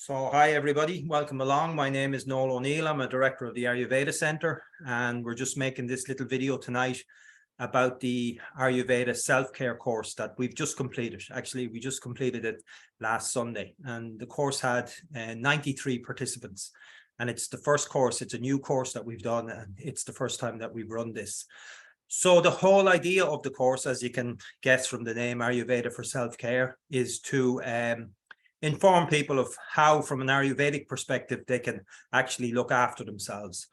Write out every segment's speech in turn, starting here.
So hi everybody, welcome along. My name is Noel O'Neill. I'm a director of the Ayurveda Centre, and we're just making this little video tonight about the Ayurveda self-care course that we've just completed. Actually, we just completed it last Sunday, and the course had 93 participants. And it's the first course, it's a new course that we've done, and it's the first time that we've run this. So the whole idea of the course, as you can guess from the name Ayurveda for self-care, is to inform people of how, from an Ayurvedic perspective, they can actually look after themselves.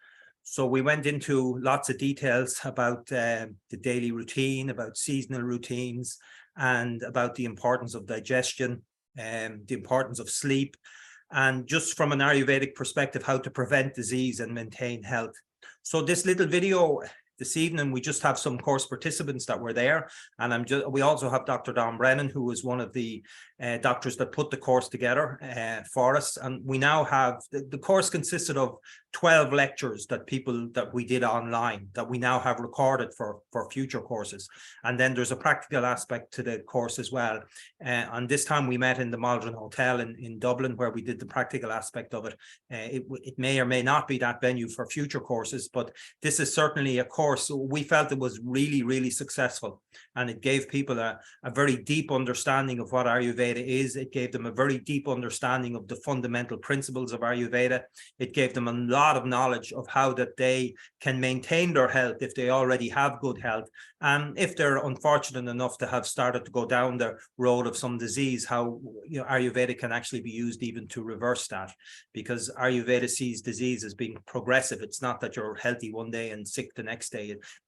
So we went into lots of details about the daily routine, about seasonal routines, and about the importance of digestion, the importance of sleep, and just from an Ayurvedic perspective, how to prevent disease and maintain health. So this little video this evening, we just have some course participants that were there, and we also have Dr. Don Brennan, who was one of the doctors that put the course together for us. And we now have, the course consisted of 12 lectures that we did online that we now have recorded for future courses. And then there's a practical aspect to the course as well. And this time we met in the Maldron Hotel in Dublin, where we did the practical aspect of it. It may or may not be that venue for future courses, but this is certainly a course we felt it was really, really successful. And it gave people a very deep understanding of what Ayurveda is. It gave them a very deep understanding of the fundamental principles of Ayurveda. It gave them a lot of knowledge of how that they can maintain their health if they already have good health. And if they're unfortunate enough to have started to go down the road of some disease, how Ayurveda can actually be used even to reverse that. Because Ayurveda sees disease as being progressive. It's not that you're healthy one day and sick the next day.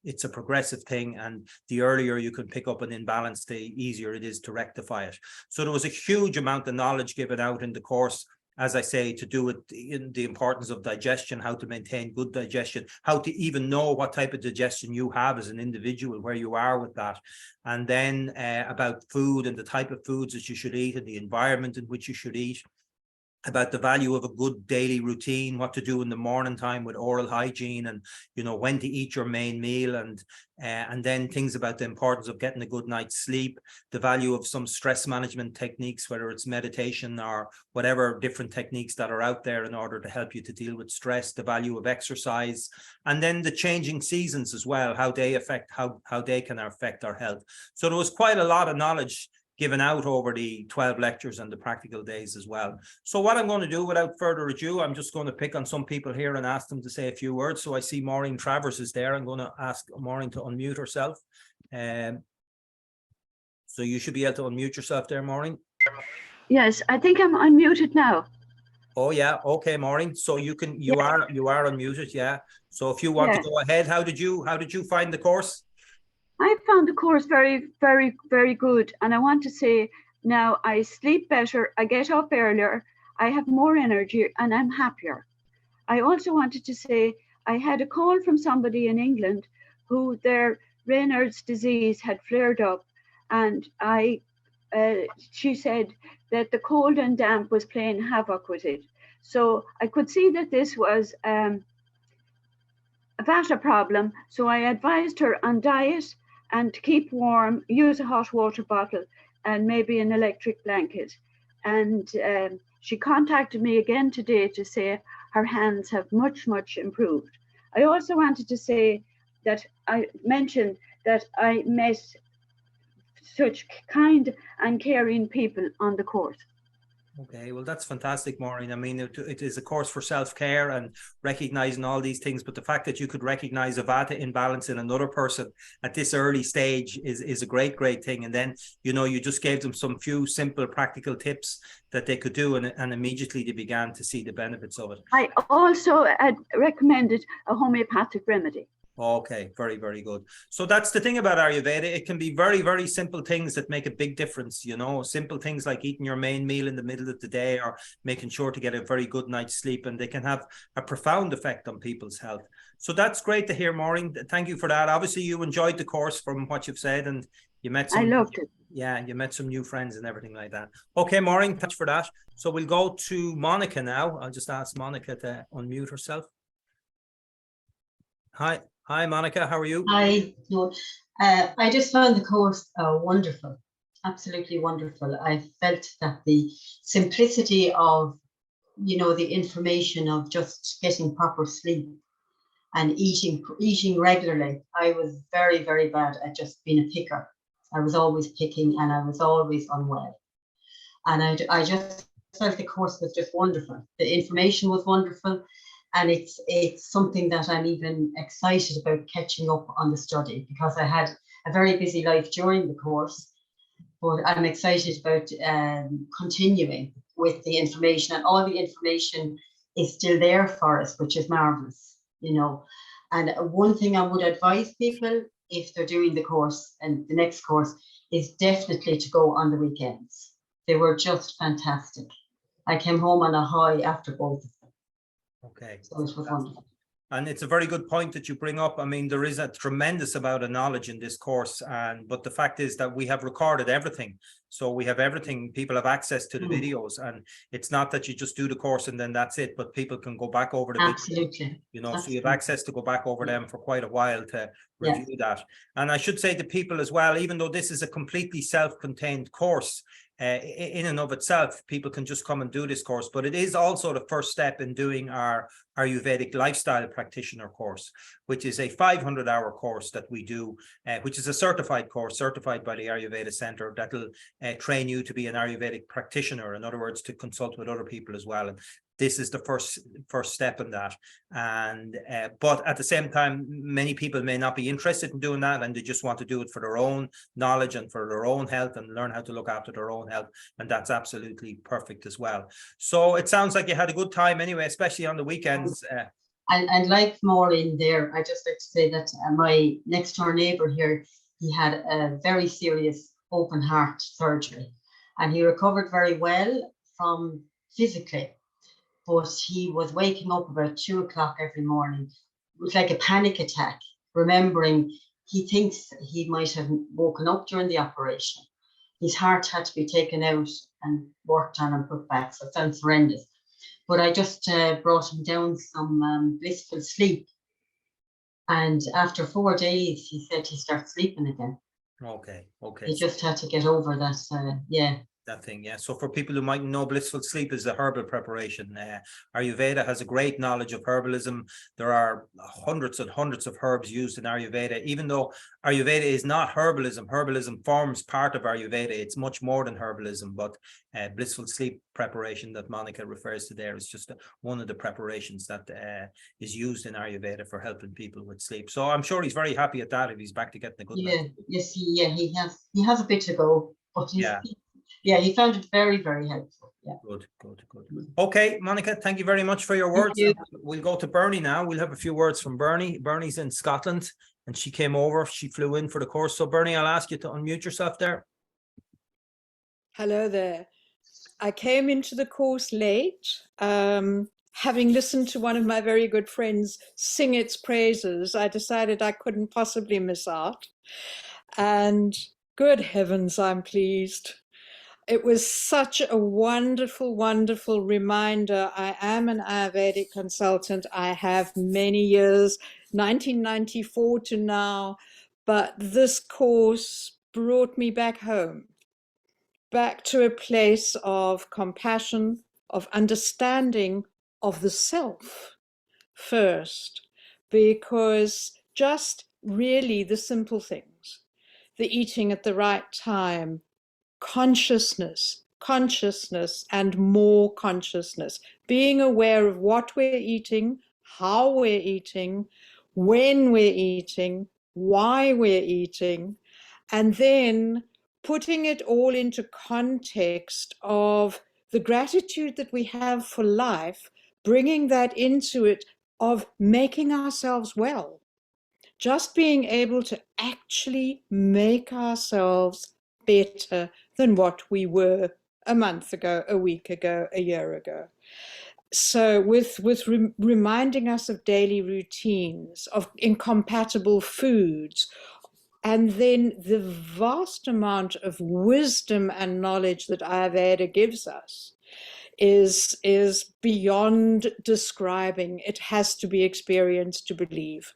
It's a progressive thing, and the earlier you can pick up an imbalance, the easier it is to rectify it. So there was a huge amount of knowledge given out in the course, as I say, to do with the importance of digestion, how to maintain good digestion, how to even know what type of digestion you have as an individual, where you are with that. And then about food and the type of foods that you should eat and the environment in which you should eat. About the value of a good daily routine, what to do in the morning time with oral hygiene, and when to eat your main meal, and then things about the importance of getting a good night's sleep, the value of some stress management techniques, whether it's meditation or whatever different techniques that are out there in order to help you to deal with stress, the value of exercise, and then the changing seasons as well, how they affect how they can affect our health. So there was quite a lot of knowledge given out over the 12 lectures and the practical days as well. So what I'm going to do, without further ado, I'm just going to pick on some people here and ask them to say a few words. So I see Maureen Travers is there. I'm going to ask Maureen to unmute herself. So you should be able to unmute yourself there, Maureen. Yes, I think I'm unmuted now. Oh yeah, okay, Maureen. So you are unmuted, yeah. So if you want to go ahead, how did you find the course? I found the course very, very, very good. And I want to say now I sleep better, I get up earlier, I have more energy, and I'm happier. I also wanted to say I had a call from somebody in England who their Raynaud's disease had flared up, and she said that the cold and damp was playing havoc with it. So I could see that this was a Vata problem. So I advised her on diet and to keep warm, use a hot water bottle and maybe an electric blanket. And she contacted me again today to say her hands have much, much improved. I also wanted to say that I mentioned that I met such kind and caring people on the course. Okay, well, that's fantastic, Maureen. I mean, it is a course for self-care and recognizing all these things, but the fact that you could recognize a Vata imbalance in another person at this early stage is a great, great thing. And then, you just gave them some few simple practical tips that they could do, and immediately they began to see the benefits of it. I also had recommended a homeopathic remedy. Okay, very, very good. So that's the thing about Ayurveda. It can be very, very simple things that make a big difference, simple things like eating your main meal in the middle of the day or making sure to get a very good night's sleep, and they can have a profound effect on people's health. So that's great to hear, Maureen. Thank you for that. Obviously, you enjoyed the course from what you've said, and you met some... I loved it. Yeah, you met some new friends and everything like that. Okay, Maureen, thanks for that. So we'll go to Monica now. I'll just ask Monica to unmute herself. Hi, Monica, how are you? Hi, no, I just found the course wonderful, absolutely wonderful. I felt that the simplicity of you know, the information of just getting proper sleep and eating regularly. I was very, very bad at just being a picker. I was always picking and I was always unwell. And I just felt the course was just wonderful. The information was wonderful. And it's something that I'm even excited about catching up on the study, because I had a very busy life during the course, but I'm excited about continuing with the information, and all the information is still there for us, which is marvelous, you know. And one thing I would advise people, if they're doing the course and the next course, is definitely to go on the weekends. They were just fantastic. I came home on a high after both of them. Okay. So it was wonderful. And it's a very good point that you bring up. I mean, there is a tremendous amount of knowledge in this course, but the fact is that we have recorded everything. So we have everything, people have access to the videos, and it's not that you just do the course and then that's it, but people can go back over the Absolutely. videos, you know, Absolutely. so you have access to go back over them for quite a while to review that. And I should say to people as well, even though this is a completely self-contained course, in and of itself, people can just come and do this course, but it is also the first step in doing our Ayurvedic lifestyle practitioner course, which is a 500-hour course that we do, which is a certified course, certified by the Ayurveda Center, that'll train you to be an Ayurvedic practitioner. In other words, to consult with other people as well. And this is the first step in that. And but at the same time, many people may not be interested in doing that, and they just want to do it for their own knowledge and for their own health and learn how to look after their own health. And that's absolutely perfect as well. So it sounds like you had a good time anyway, especially on the weekends. And like Maureen there, I just like to say that my next door neighbour here, he had a very serious open heart surgery, and he recovered very well from physically, but he was waking up about 2 o'clock every morning. It was like a panic attack, remembering he thinks he might have woken up during the operation. His heart had to be taken out and worked on and put back, so it sounds horrendous. But I just brought him down some blissful sleep. And after 4 days, he said he started sleeping again. Okay. He just had to get over that, That thing, yeah. So for people who might know, blissful sleep is a herbal preparation. Ayurveda has a great knowledge of herbalism. There are hundreds and hundreds of herbs used in Ayurveda. Even though Ayurveda is not herbalism, herbalism forms part of Ayurveda. It's much more than herbalism, but blissful sleep preparation that Monica refers to there is just one of the preparations that is used in Ayurveda for helping people with sleep. So I'm sure he's very happy at that if he's back to getting a good night's sleep. Yes, he has a bit to go, but he found it very, very helpful. Yeah. Good. Okay, Monica, thank you very much for your words. We'll go to Bernie now. We'll have a few words from Bernie. Bernie's in Scotland and she came over. She flew in for the course. So Bernie, I'll ask you to unmute yourself there. Hello there. I came into the course late, having listened to one of my very good friends sing its praises. I decided I couldn't possibly miss out. And good heavens, I'm pleased. It was such a wonderful, wonderful reminder. I am an Ayurvedic consultant. I have many years, 1994 to now, but this course brought me back home, back to a place of compassion, of understanding of the self first, because just really the simple things, the eating at the right time, consciousness, and more consciousness, being aware of what we're eating, how we're eating, when we're eating, why we're eating, and then putting it all into context of the gratitude that we have for life, bringing that into it of making ourselves well, just being able to actually make ourselves better than what we were a month ago, a week ago, a year ago. So with reminding us of daily routines, of incompatible foods, and then the vast amount of wisdom and knowledge that Ayurveda gives us is beyond describing. It has to be experienced to believe.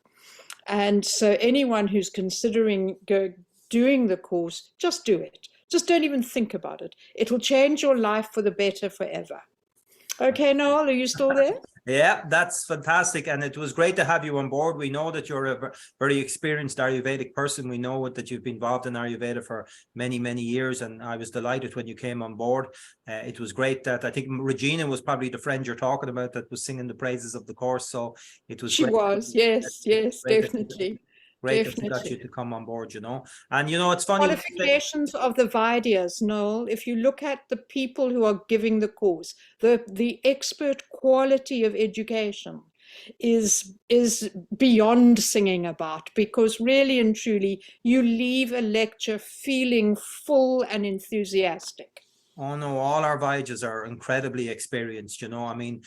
And so anyone who's considering doing the course, just do it. Just don't even think about it. It will change your life for the better forever. Okay, Noel, are you still there? Yeah, that's fantastic. And it was great to have you on board. We know that you're a very experienced Ayurvedic person. We know that you've been involved in Ayurveda for many, many years. And I was delighted when you came on board. It was great that I think Regina was probably the friend you're talking about that was singing the praises of the course. So it was She great. was, yes, yes, Great definitely. great that we got you to come on board, you know. And you know, it's funny. Qualifications of the Vaidyas, Noel, if you look at the people who are giving the course, the expert quality of education is beyond singing about, because really and truly you leave a lecture feeling full and enthusiastic. Oh no, all our Vajas are incredibly experienced, you know. I mean,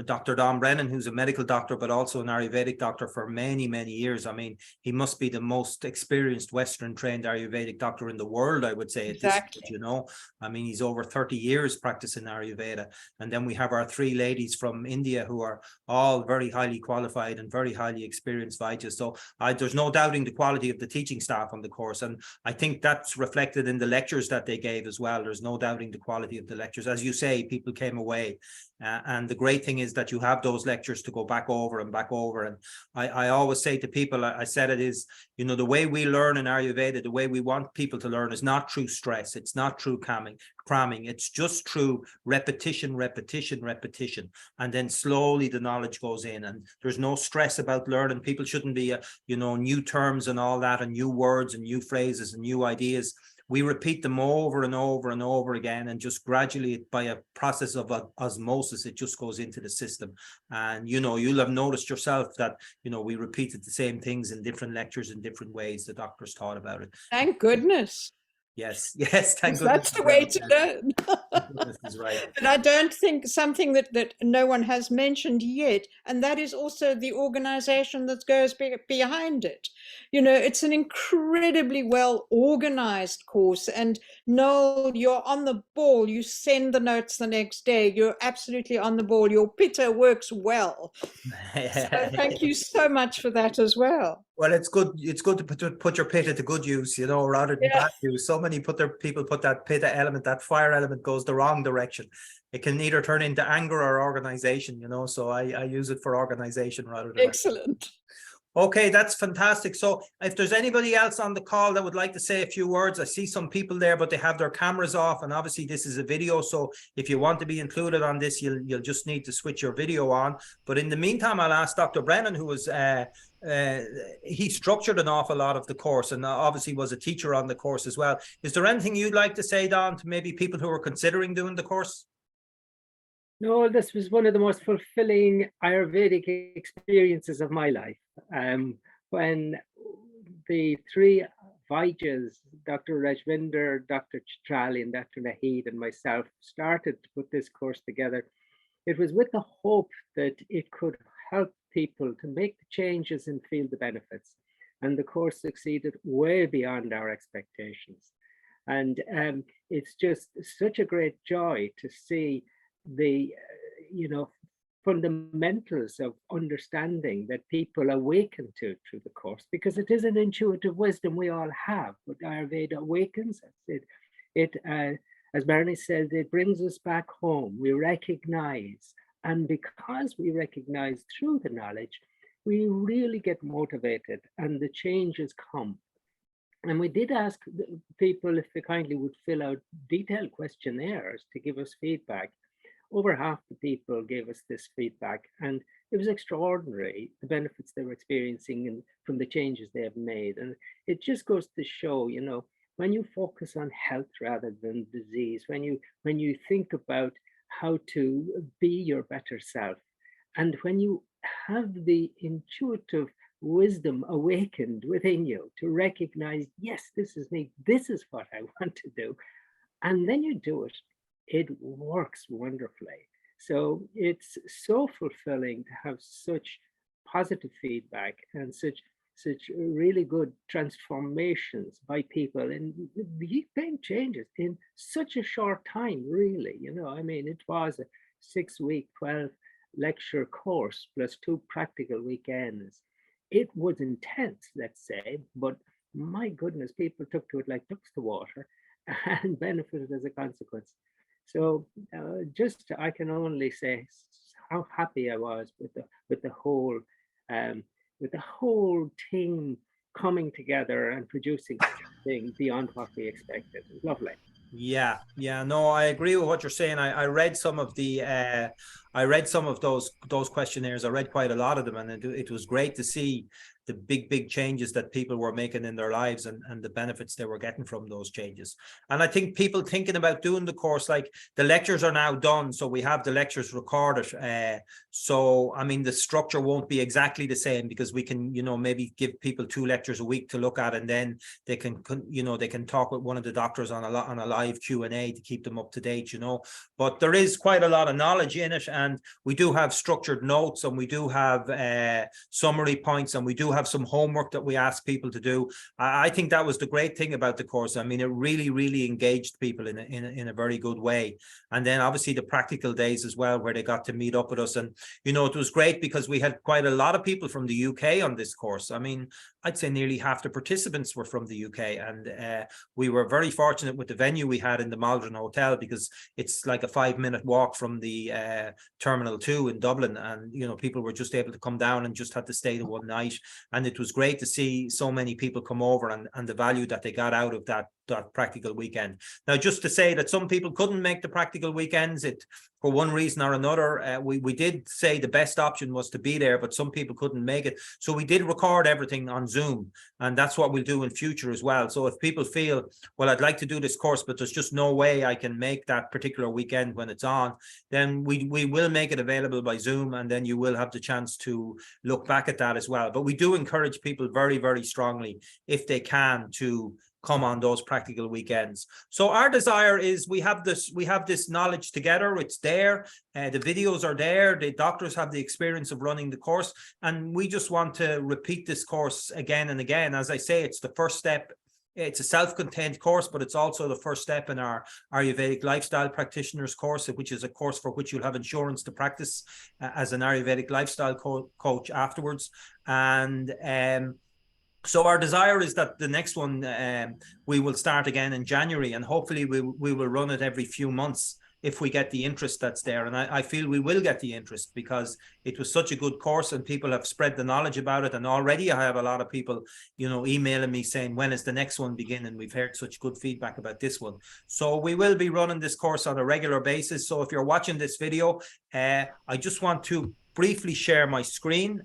Dr. Don Brennan, who's a medical doctor, but also an Ayurvedic doctor for many, many years. I mean, he must be the most experienced Western trained Ayurvedic doctor in the world, I would say, at this stage, you know. I mean, he's over 30 years practicing Ayurveda. And then we have our three ladies from India who are all very highly qualified and very highly experienced Vajas. So there's no doubting the quality of the teaching staff on the course. And I think that's reflected in the lectures that they gave as well. There's no doubt the quality of the lectures. As you say, people came away. And the great thing is that you have those lectures to go back over and back over. And I always say to people, I said it is, you know, the way we learn in Ayurveda, the way we want people to learn is not through stress. It's not through cramming. It's just through repetition, repetition, repetition. And then slowly the knowledge goes in, and there's no stress about learning. People shouldn't be, you know, new terms and all that, and new words and new phrases and new ideas. We repeat them over and over and over again, and just gradually, by a process of osmosis, it just goes into the system. And, you know, you'll have noticed yourself that, you know, we repeated the same things in different lectures in different ways. The doctors taught about it. Thank goodness. Yes, yes, thank goodness. That's the way to learn. Goodness is right. But I don't think something that no one has mentioned yet, and that is also the organization that goes behind it. You know, it's an incredibly well organized course. And Noel, you're on the ball. You send the notes the next day. You're absolutely on the ball. Your pitta works well. So thank you so much for that as well. Well, it's good. It's good to put your pitta to good use, you know, rather than bad use. So many people put that pitta element, that fire element, goes the wrong direction. It can either turn into anger or organization, you know. So I use it for organization rather than excellent. Okay, that's fantastic. So if there's anybody else on the call that would like to say a few words, I see some people there, but they have their cameras off, and obviously this is a video. So if you want to be included on this, you'll just need to switch your video on. But in the meantime, I'll ask Dr. Brennan, who was he structured an awful lot of the course, and obviously was a teacher on the course as well. Is there anything you'd like to say, Don, to maybe people who are considering doing the course? No, this was one of the most fulfilling Ayurvedic experiences of my life. When the three Vajas, Dr. Rajvinder, Dr. Chitrali, and Dr. Nahid, and myself started to put this course together, it was with the hope that it could help people to make the changes and feel the benefits. And the course succeeded way beyond our expectations. And it's just such a great joy to see the fundamentals of understanding that people awaken to through the course, because it is an intuitive wisdom we all have, but Ayurveda awakens us. It as Bernie said, it brings us back home. We recognize, and because we recognize through the knowledge, we really get motivated and the changes come. And we did ask people if they kindly would fill out detailed questionnaires to give us feedback. Over half the people gave us this feedback, and it was extraordinary, the benefits they were experiencing and from the changes they have made. And it just goes to show, you know, when you focus on health rather than disease, when you think about how to be your better self, and when you have the intuitive wisdom awakened within you to recognize, yes, this is me, this is what I want to do, and then you do it, it works wonderfully. So it's so fulfilling to have such positive feedback and such really good transformations by people, and big changes in such a short time, really. You know, I mean, it was a 6-week, 12 lecture course plus 2 practical weekends. It was intense, let's say, but my goodness, people took to it like ducks to water and benefited as a consequence. So just I can only say how happy I was with the whole team coming together and producing something beyond what we expected. It was lovely. Yeah, no, I agree with what you're saying. I read some of the I read some of those questionnaires. I read quite a lot of them, and it was great to see the big changes that people were making in their lives, and the benefits they were getting from those changes. And I think people thinking about doing the course, like the lectures are now done, so we have the lectures recorded. So I mean, the structure won't be exactly the same, because we can, you know, maybe give people 2 lectures a week to look at, and then they can, you know, they can talk with one of the doctors on a live Q&A to keep them up to date, you know. But there is quite a lot of knowledge in it, and we do have structured notes, and we do have summary points, and we do have some homework that we ask people to do. I think that was the great thing about the course. I mean, it really engaged people in a very good way. And then obviously the practical days as well, where they got to meet up with us. And, you know, it was great because we had quite a lot of people from the UK on this course. I mean, I'd say nearly half the participants were from the UK, and we were very fortunate with the venue we had in the Maldron Hotel, because it's like a 5-minute walk from the Terminal 2 in Dublin, and you know, people were just able to come down and just had to stay the one night, and it was great to see so many people come over, and the value that they got out of that practical weekend. Now, just to say that some people couldn't make the practical weekends, for one reason or another. We did say the best option was to be there, but some people couldn't make it, so we did record everything on Zoom, and that's what we'll do in future as well. So if people feel, well, I'd like to do this course, but there's just no way I can make that particular weekend when it's on, then we will make it available by Zoom, and then you will have the chance to look back at that as well. But we do encourage people very strongly, if they can, to come on those practical weekends. So our desire is, we have this knowledge together. It's there, the videos are there, the doctors have the experience of running the course, and we just want to repeat this course again and again. As I say, it's the first step. It's a self-contained course, but it's also the first step in our Ayurvedic lifestyle practitioners course, which is a course for which you'll have insurance to practice as an Ayurvedic lifestyle coach afterwards. And so our desire is that the next one we will start again in January, and hopefully we will run it every few months if we get the interest that's there. And I feel we will get the interest, because it was such a good course and people have spread the knowledge about it. And already I have a lot of people, you know, emailing me saying, when is the next one begin? And we've heard such good feedback about this one. So we will be running this course on a regular basis. So if you're watching this video, I just want to briefly share my screen.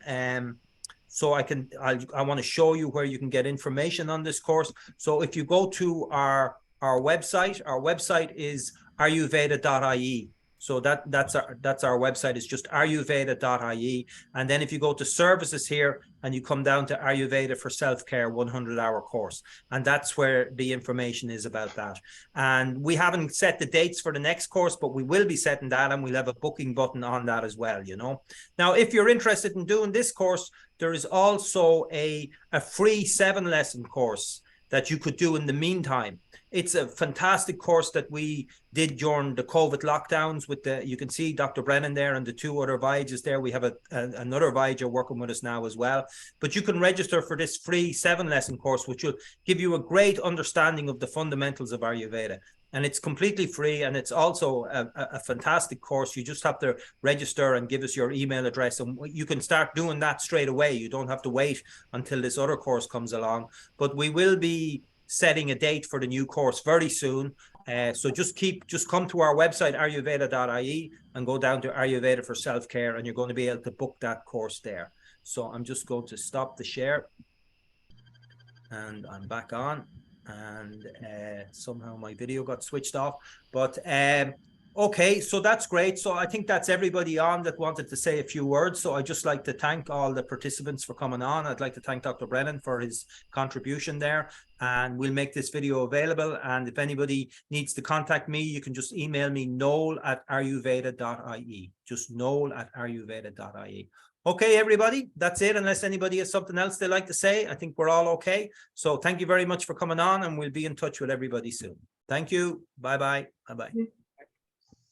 So I want to show you where you can get information on this course. So if you go to our website is ayurveda.ie. So that's our website. It's just ayurveda.ie. And then if you go to services here and you come down to Ayurveda for Self-Care 100-hour course, and that's where the information is about that. And we haven't set the dates for the next course, but we will be setting that, and we'll have a booking button on that as well, you know. Now, if you're interested in doing this course, there is also a free 7-lesson course that you could do in the meantime. It's a fantastic course that we did during the COVID lockdowns with you can see Dr. Brennan there and the 2 other Vijays there. We have another Vijay working with us now as well. But you can register for this free 7-lesson course, which will give you a great understanding of the fundamentals of Ayurveda. And it's completely free, and it's also a fantastic course. You just have to register and give us your email address, and you can start doing that straight away. You don't have to wait until this other course comes along. But we will be setting a date for the new course very soon. So just come to our website, ayurveda.ie, and go down to Ayurveda for Self-Care, and you're going to be able to book that course there. So I'm just going to stop the share, and I'm back on. And somehow my video got switched off, but okay, so that's great. So I think that's everybody on that wanted to say a few words. So I'd just like to thank all the participants for coming on. I'd like to thank Dr. Brennan for his contribution there, and we'll make this video available. And if anybody needs to contact me, you can just email me, noel@ayurveda.ie, just noel@ayurveda.ie. Okay, everybody, that's it. Unless anybody has something else they'd like to say, I think we're all okay. So thank you very much for coming on, and we'll be in touch with everybody soon. Thank you. Bye-bye. Bye-bye.